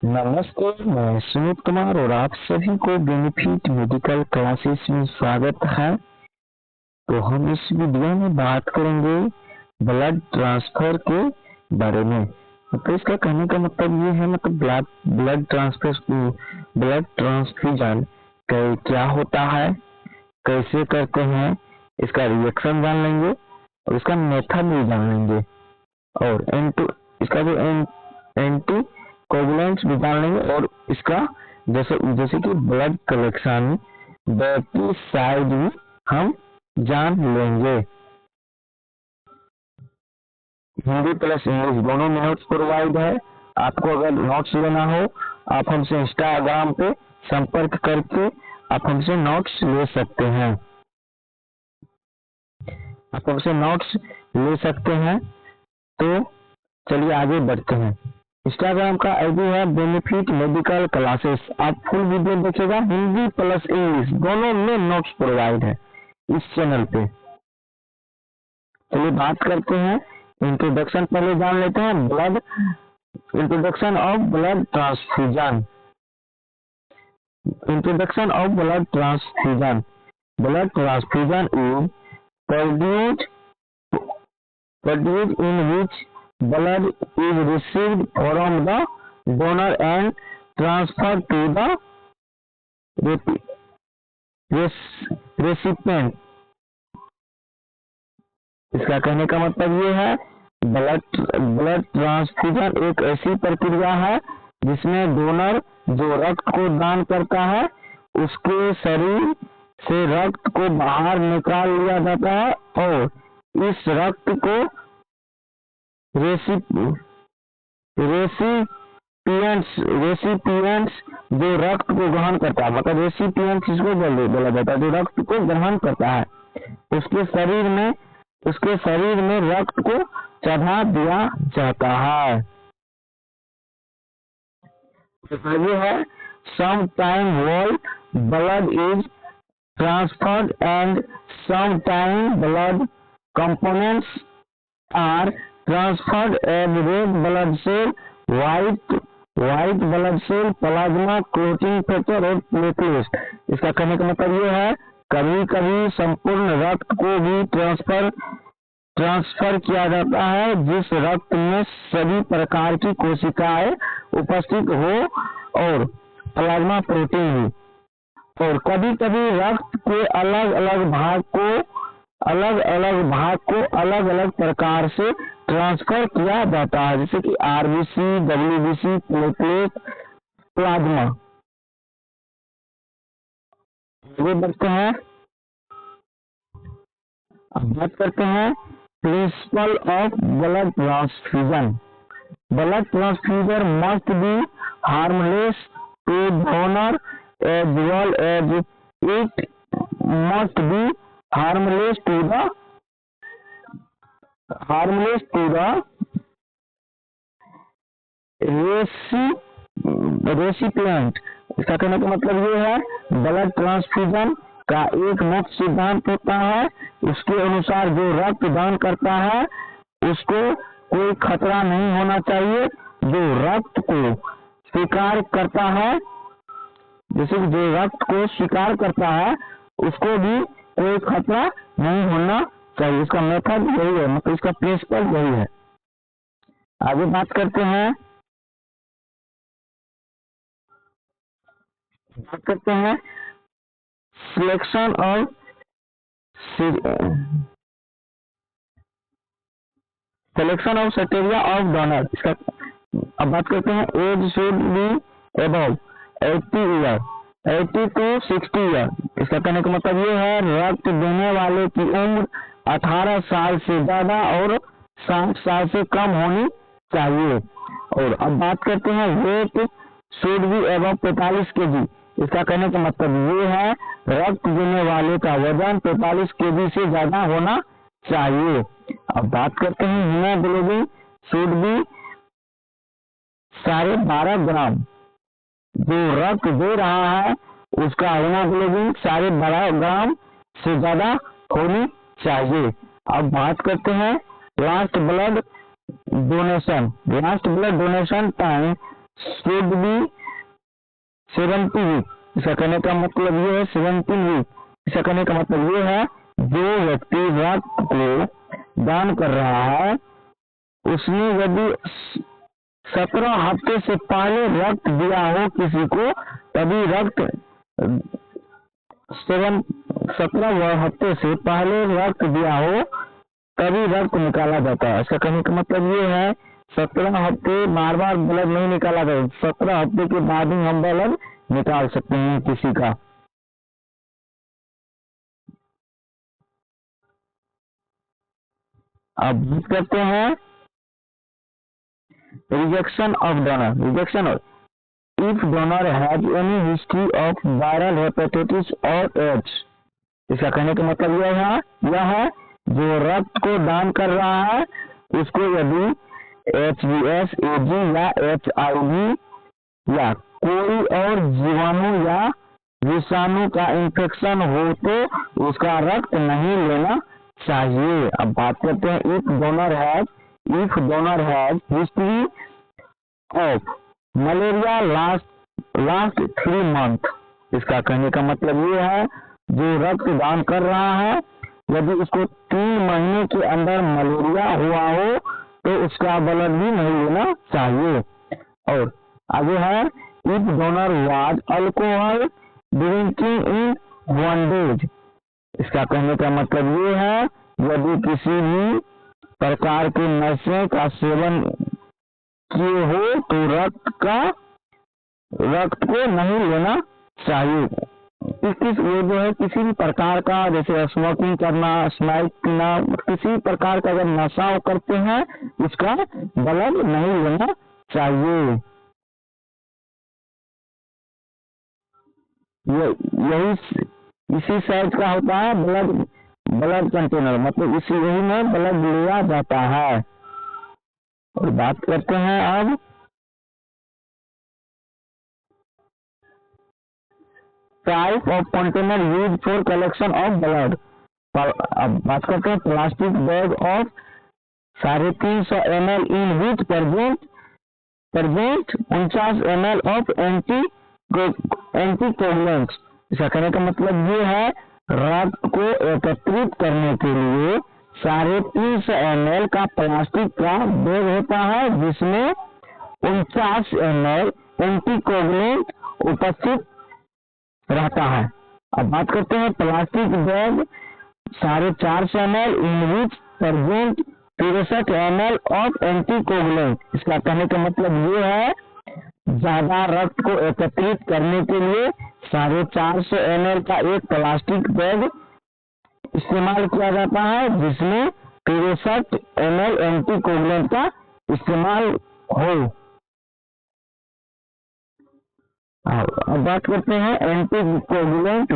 नमस्ते, मैं सुमित कुमार और आप सभी को बेनिफिट मेडिकल क्लासेस में स्वागत है। तो हम इस वीडियो में बात करेंगे ब्लड ट्रांसफर के बारे में। तो इसका कहने का मतलब ये है, मतलब ब्लड ट्रांसफ्यूजन क्या होता है, कैसे करते हैं, इसका रिएक्शन जान लेंगे और इसका मेथड भी जान लेंगे और इसका जो एंटी कोगुलेंट्स भी जान लेंगे और इसका जैसे कि ब्लड कलेक्शन बैटरी साइज भी हम जान लेंगे। हिंदी प्लस इंग्लिश दोनों में नोट्स प्रोवाइड है। आपको अगर नोट्स लेना हो आप हमसे इंस्टाग्राम पे संपर्क करके आप हमसे नोट्स ले सकते हैं। तो चलिए आगे बढ़ते हैं। इंस्टाग्राम का आईडी है बेनिफिट मेडिकल क्लासेस। आप फुल वीडियो देखिएगा, हिंदी प्लस इंग्लिश दोनों में नोट्स प्रोवाइड है इस चैनल पे। चलिए बात करते हैं, इंट्रोडक्शन पहले जान लेते हैं। Introduction of blood transfusion. Blood transfusion is produced in which blood is received from the donor and transferred to the recipient। इसका कहने का मतलब ये है, ब्लड ट्रांसफ्यूजन एक ऐसी प्रक्रिया है जिसमें डोनर जो रक्त को दान करता है उसके शरीर से रक्त को बाहर निकाल लिया जाता है और इस रक्त को रेसिपिएंट्स जो रक्त को ग्रहण करता है, मतलब रेसिपिएंट्स इसको बोला जाता है जो रक्त को ग्रहण करता है, उसके शरीर में रक्त को चढ़ा दिया जाता है। ये है, sometime whole blood is transferred and sometime blood components are transferred as red blood cell, white blood cell, plasma, clotting factor और platelets। इसका कहने का मतलब ये है, कभी कभी संपूर्ण रक्त को भी ट्रांसफर किया जाता है जिस रक्त में सभी प्रकार की कोशिकाएं उपस्थित हो और प्लाज्मा प्रोटीन भी, और कभी कभी रक्त के अलग अलग भाग को अलग अलग प्रकार से ट्रांसफर किया जाता है, जैसे कि आरबीसी, डब्ल्यूबीसी, प्लेटलेट, प्लाज्मा। आगे बढ़ते हैं, अब बात करते हैं principle of blood transfusion. Blood transfusion must be harmless two donor as well as it must be harmless to the recipient। इसका कहने का मतलब ये है, ब्लड ट्रांसफ्यूजन का एक मुख्य सिद्धांत होता है, उसके अनुसार जो रक्त दान करता है उसको कोई खतरा नहीं होना चाहिए, जो रक्त को स्वीकार करता है, जैसे कि जो रक्त को स्वीकार करता है उसको भी कोई खतरा नहीं होना चाहिए। इसका मेथड यही है, मतलब इसका प्रिंसिपल यही है। आगे बात करते हैं, selection of criteria of donor. इसका अब बात करते हैं, age should be above 80 to 60 year. इसका कहने का मतलब ये है, रक्त देने वाले की उम्र 18 साल से ज्यादा और 60 साल से कम होनी चाहिए। और अब बात करते हैं, weight should be above 45 kg। इसका कहने का मतलब ये है, रक्त देने वाले का वजन 45 kg से ज्यादा होना चाहिए। अब बात करते हैं, हीमोग्लोबिन शुड बी 12.5 ग्राम। जो रक्त दे रहा है उसका हीमोग्लोबिन 12.5 ग्राम से ज्यादा होनी चाहिए। अब बात करते हैं last blood donation time should be 70 week. इसका कहने का मतलब ये है 17 वीक। इसका कहने का मतलब ये है जो व्यक्ति रक्त को दान कर रहा है उसने यदि 17 हफ्ते से पहले रक्त दिया हो किसी को, तभी रक्त 17 हफ्ते से पहले रक्त दिया हो तभी रक्त निकाला जाता है। इसका कहने का मतलब ये है 17 हफ्ते बार बार ब्लड नहीं निकाला जाए, 17 हफ्ते के बाद ही हम ब्लड निकाल सकते हैं किसी का। अब बात करते हैं rejection of donor. Rejection if donor has any history of viral hepatitis और एड्स। इसका कहने का मतलब यह है जो रक्त को दान कर रहा है उसको यदि HBS, AG या HIV या कोई और जीवाणु या विषाणु का इन्फेक्शन हो तो उसका रक्त नहीं लेना चाहिए। अब बात करते हैं if donor has history of malaria last 3 month. इसका कहने का मतलब ये है जो रक्त दान कर रहा है यदि उसको 3 महीने के अंदर मलेरिया हुआ हो तो उसका ब्लड भी नहीं लेना चाहिए। और आगे है if donor was alcohol drinking in 1 days. इसका कहने का मतलब ये है यदि किसी भी प्रकार के नशे का सेवन किए हो तो रक्त को नहीं लेना चाहिए। वो जो है किसी भी प्रकार का, जैसे स्मोकिंग करना, स्मोक करना, किसी भी प्रकार का अगर नशा करते हैं उसका ब्लड नहीं लेना चाहिए। यही इसी साइज का होता है ब्लड कंटेनर, मतलब इसी यही में ब्लड लिया जाता है। और बात करते हैं अब type of container use for collection of blood. अब बात करते हैं plastic bag of 350 ml in which present 49 ml of anticoagulants. इसका कहने का मतलब ये है रक्त को एकत्रित करने के लिए 350 ml का प्लास्टिक का बैग होता है जिसमें 49 ml एंटीकोगुलेंट उपस्थित रहता है। अब बात करते हैं plastic bag 450 ml in which present 63 ml of anticoagulant. इसका कहने का मतलब ये है ज्यादा रक्त को एकत्रित करने के लिए 450 ml का एक प्लास्टिक बैग इस्तेमाल किया जाता है जिसमें 63 ml एंटीकोगुलेंट का इस्तेमाल हो। अब बात करते हैं anticoagulant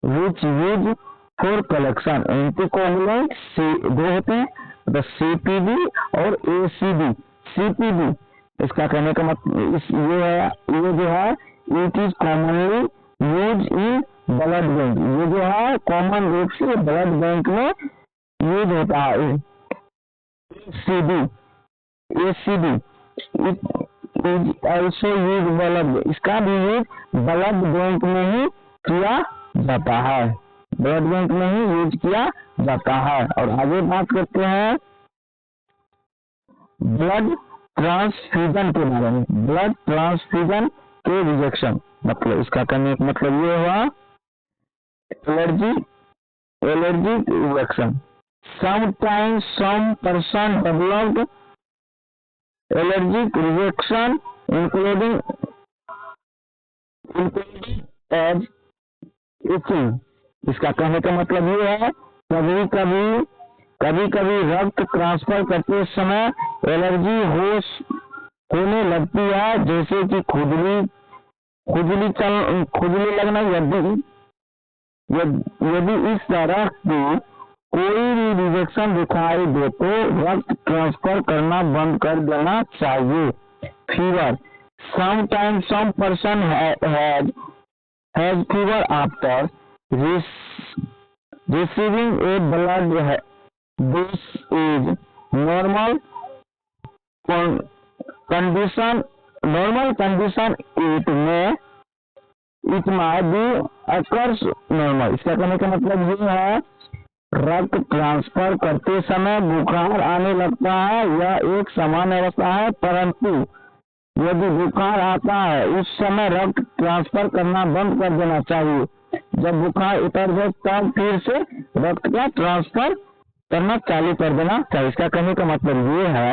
which use for collection. Anticoagulant दो होते हैं, तो CPB और ACB। CPB इसका कहने का मतलब ये जो है it is commonly use in blood bank. ये जो है कॉमन रूप से ब्लड बैंक में यूज होता है। ACB is also use blood, इसका भी यूज ब्लड बैंक में ही किया जाता है, ब्लड बैंक में ही यूज किया जाता है। और आगे बात करते हैं ब्लड ट्रांसफ्यूजन के बारे में। ब्लड ट्रांसफ्यूजन के रिजेक्शन मतलब इसका करने का मतलब ये हुआ allergic reaction. Sometimes some person developed allergic reaction including as itching। इसका कहने का मतलब ये है कभी कभी रक्त ट्रांसफर करते समय एलर्जी होने लगती है, जैसे कि खुजली लगना। यदि इस तरह की कोई भी रिजेक्शन दिखाई दे तो रक्त ट्रांसफर करना बंद कर देना चाहिए। Fever sometimes some person has fever after receiving a blood। This is normal condition normal condition it might be occurs normal. इसका कहने का मतलब ये है रक्त ट्रांसफर करते समय बुखार आने लगता है यह एक सामान्य अवस्था है, परंतु यदि बुखार आता है उस समय रक्त ट्रांसफर करना बंद कर देना चाहिए। जब बुखार उतर जाए तब फिर से रक्त का ट्रांसफर करना चालू कर देना चाहिए। इसका कहने का मतलब ये है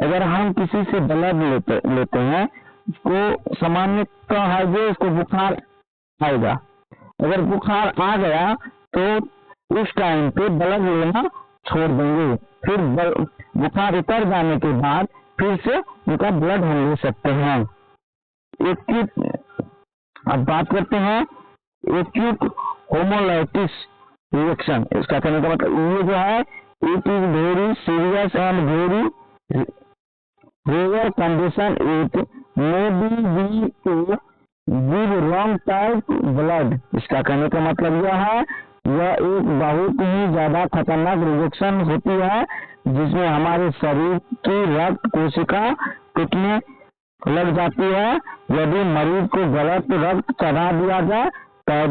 अगर हम किसी से ब्लड लेते हैं उसको सामान्यतः है जो उसको बुखार आएगा, अगर बुखार आ गया तो उस टाइम पे ब्लड लेना छोड़ देंगे, फिर बुखार उतर जाने के बाद फिर से उनका ब्लड हम ले सकते हैं। अब बात करते हैं एक्यूट हेमोलाइटिस रिएक्शन। इसका कहने का मतलब ये जो है it is very serious and very rare condition, it may be to give wrong type blood. इसका कहने का मतलब यह है यह एक बहुत ही ज्यादा खतरनाक रिएक्शन होती है जिसमें हमारे शरीर की रक्त कोशिका टूटने लग जाती है। यदि मरीज को गलत रक्त चढ़ा दिया जाए तब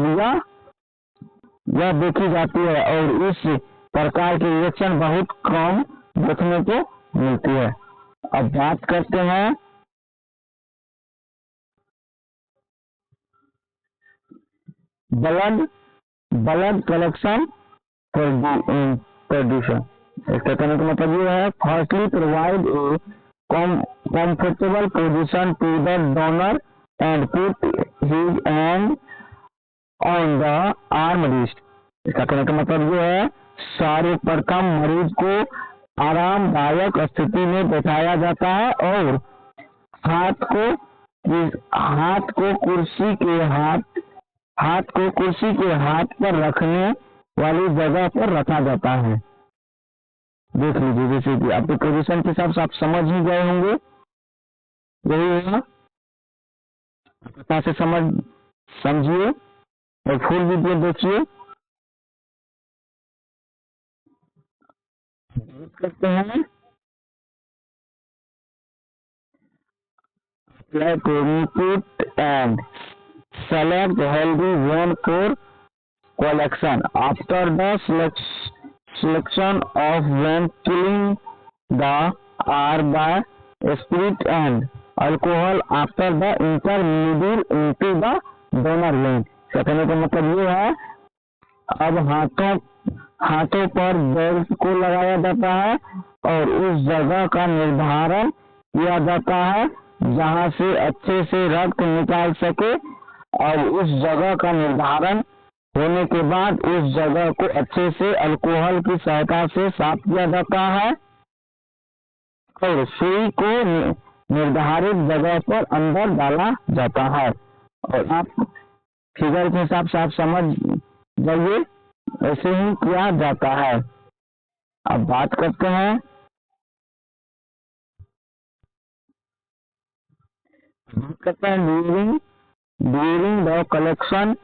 यह देखी जाती है और इस प्रकार की रिएक्शन बहुत कम देखने को मिलती है। अब बात करते हैं ब्लड कलेक्शन प्रोड्यूशन। इसका कहने का मतलब ये है firstly provide a comfortable position to the donor and put his hand on the arm wrist। इसका कहने का मतलब ये है सर्वप्रथम मरीज को आरामदायक स्थिति में बैठाया जाता है और हाथ को कुर्सी के हाथ पर रखने वाली जगह पर रखा जाता है। देख लीजिए जैसे कि आपके पोजीशन के हिसाब से आप समझ ही गए होंगे, यही है ना, पता से समझिए और फुल वीडियो देखिए। करते हैं put and select healthy zone for collection after the selection of when killing the R by spirit and alcohol after the intermediate into the donor vein। कहने का मतलब ये है अब हाथों पर बेल्ट को लगाया जाता है और उस जगह का निर्धारण किया जाता है जहां से अच्छे से रक्त निकाल सके और उस जगह का निर्धारण होने के बाद उस जगह को अच्छे से अल्कोहल की सहायता से साफ किया जाता है और सुई को निर्धारित जगह पर अंदर डाला जाता है। और आप फिगर के हिसाब से आप समझ जाइए ऐसे ही किया जाता है। अब बात करते हैं during the collection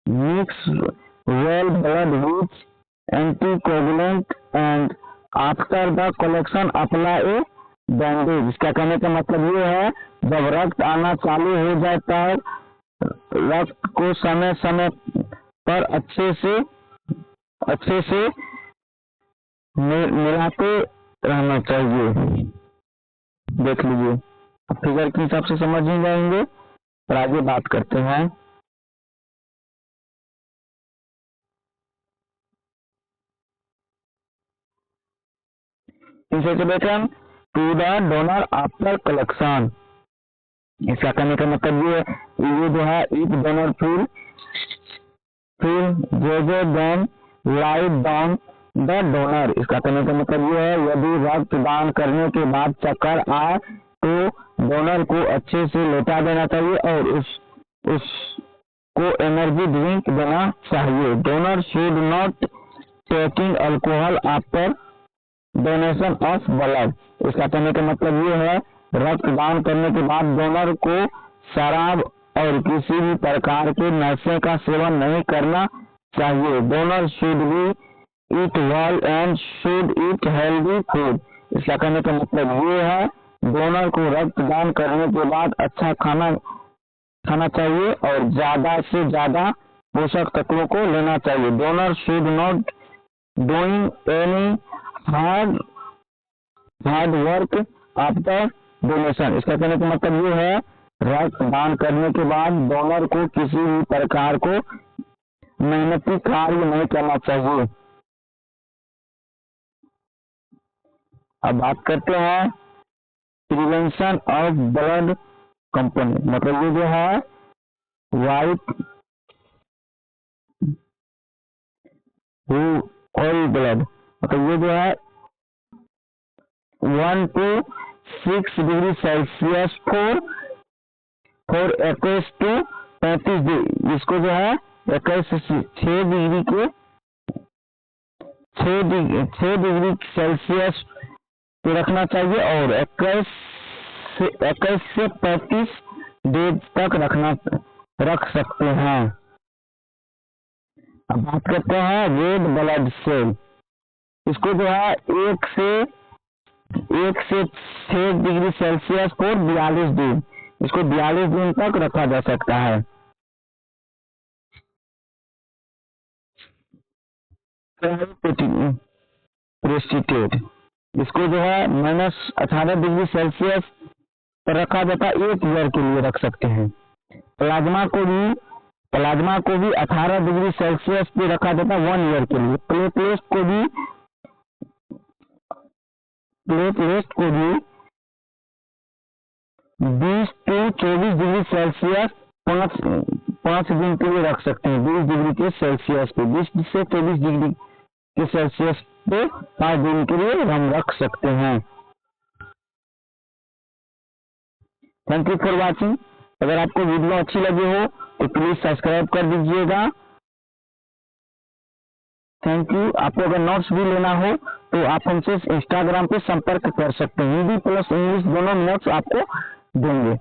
mix well blood with anticoagulant and after the collection apply a bandage। इसका कहने का मतलब ये है जब रक्त आना चालू हो जाता है रक्त को समय समय पर अच्छे से मिलाते रहना चाहिए। देख लीजिए फिगर के हिसाब से समझ ही जाएंगे और आगे बात करते हैं। Incentivization to the donor after collection. इसका कहने का मतलब ये जो है इफ डोनर फिर then light down the donor. इसका कहने का मतलब ये है यदि रक्त दान करने के बाद चक्कर आए तो डोनर को अच्छे से लेटा देना चाहिए और उसको एनर्जी ड्रिंक देना चाहिए। Donor should not taking alcohol after donation of blood. इसका कहने का मतलब ये है रक्त दान करने के बाद डोनर को शराब और किसी भी प्रकार के नशे का सेवन नहीं करना चाहिए। Donor should be eat well and should eat healthy food. इसका कहने का मतलब ये है डोनर को रक्तदान करने के बाद अच्छा खाना चाहिए और ज्यादा से ज्यादा पोषक तत्वों को लेना चाहिए। Donor should not doing any hard work after donation. इसका कहने का मतलब ये है, रक्तदान करने के बाद डोनर को किसी भी प्रकार को मेहनती कार्य नहीं करना चाहिए। अब बात करते हैं प्रिवेंशन ऑफ ब्लड कंपोनेंट, मतलब ये जो है व्हाइट ऑयल ब्लड, मतलब ये जो है 1 to 6 degree Celsius for 21 to 35 degree, इसको जो है 21 से 6 डिग्री के 6 डिग्री सेल्सियस पे रखना चाहिए और 21 से 35 डेज तक रख सकते हैं। अब बात करते हैं रेड ब्लड सेल, इसको जो है 1 से 6 डिग्री सेल्सियस पर 42 दिन, इसको 42 दिन तक रखा जा सकता है। प्रेसिटेट, इसको जो है -18 डिग्री सेल्सियस पर रखा जाता है, 1 ईयर के लिए रख सकते हैं। प्लाज्मा को भी 18 डिग्री सेल्सियस पे रखा जाता है 1 ईयर के लिए। प्लेटलेट को भी 20 से 24 डिग्री सेल्सियस 5 दिन के लिए रख सकते हैं। 20 डिग्री के सेल्सियस पे 20 से 24 डिग्री के सेल्सियस पे 5 दिन के लिए हम रख सकते हैं। Thank you for watching. अगर आपको वीडियो अच्छी लगी हो तो प्लीज सब्सक्राइब कर दीजिएगा। Thank you. आपको अगर नोट्स भी लेना हो तो आप हमसे इंस्टाग्राम पे संपर्क कर सकते हैं। हिंदी प्लस इंग्लिश दोनों नोट्स आपको देंगे।